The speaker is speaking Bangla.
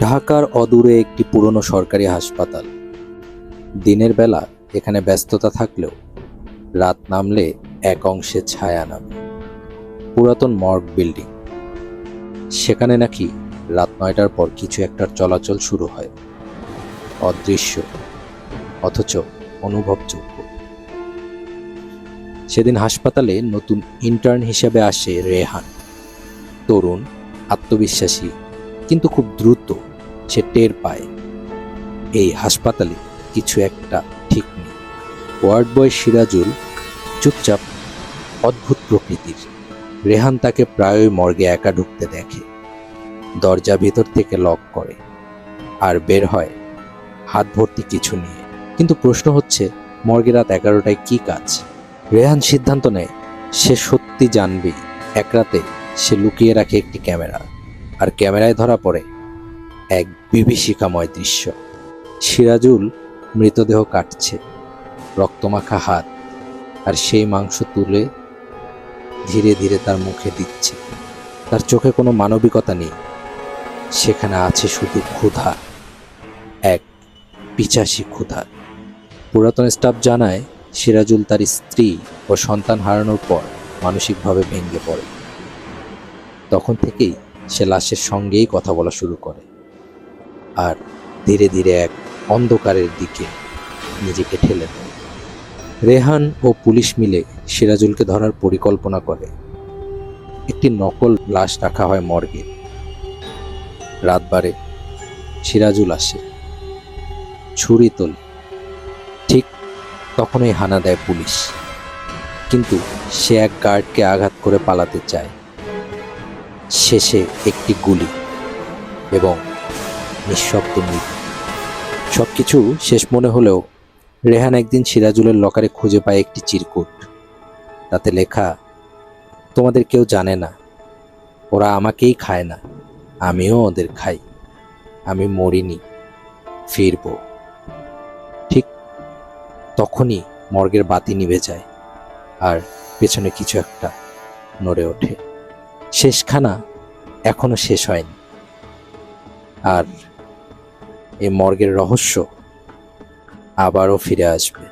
ঢাকার অদূরে একটি পুরনো সরকারি হাসপাতাল। দিনের বেলা এখানে ব্যস্ততা থাকলেও রাত নামলে এক অংশে ছায়া নামে। পুরাতন মর্গ বিল্ডিং, সেখানে নাকি রাত 9টার পর কিছু একটার চলাচল শুরু হয়, অদৃশ্য অথচ অনুভবযোগ্য। সেদিন হাসপাতালে নতুন ইন্টার্ন হিসেবে আসে রেহান। তরুণ, আত্মবিশ্বাসী, কিন্তু খুব দ্রুত সে টের পায় এই হাসপাতালে কিছু একটা ঠিক নেই। ওয়ার্ড বয় সিরাজুল চুপচাপ, অদ্ভুত প্রকৃতির। রেহান তাকে প্রায়ই মর্গে একা ঢুকতে দেখে, দরজা ভিতর থেকে লক করে আর বের হয় হাত ভর্তি কিছু নিয়ে। কিন্তু প্রশ্ন হচ্ছে, মর্গে রাত 11টায় কি কাজ? রেহান সিদ্ধান্ত নেয় সে সত্যি জানবেই। এক রাতে সে লুকিয়ে রাখে একটি ক্যামেরা, আর ক্যামেরায় ধরা পড়ে এক বিভীষিকাময় দৃশ্য। সিরাজুল মৃতদেহ কাটছে, রক্তমাখা হাত, আর সেই মাংস তুলে ধীরে ধীরে তার মুখে দিচ্ছে। তার চোখে কোনো মানবিকতা নেই, সেখানে আছে শুধু ক্ষুধা, এক পিচাসী ক্ষুধা। পুরাতন স্টাফ জানায় সিরাজুল তার স্ত্রী ও সন্তান হারানোর পর মানসিকভাবে ভেঙে পড়ে। তখন থেকেই সে লাশের সঙ্গেই কথা বলা শুরু করে, আর ধীরে ধীরে এক অন্ধকারের দিকে নিজেকে ঠেলে দেয়। রেহান ও পুলিশ মিলে সিরাজুলকে ধরার পরিকল্পনা করে। একটি নকল লাশ রাখা হয় মর্গে। রাত বাড়ে, সিরাজুল আসে, ছুরি তোলে। ঠিক তখনই হানা দেয় পুলিশ, কিন্তু সে এক গার্ডকে আঘাত করে পালাতে চায়। শেষে একটি গুলি এবং নিঃশব্দ মৃত্যু। সবকিছু শেষ মনে হলেও রেহান একদিন সিরাজুলের লকারে খুঁজে পায় একটি চিরকুট। তাতে লেখা, তোমাদের কেউ জানে না, ওরা আমাকেই খায় না, আমিও ওদের খাই, আমি মরিনি, ফিরব। ঠিক তখনই মর্গের বাতি নিভে যায়, আর পেছনে কিছু একটা নড়ে ওঠে। শেষখানা এখনো শেষ হয়নি, আর এই মর্গের রহস্য আবারও ফিরে আসবে।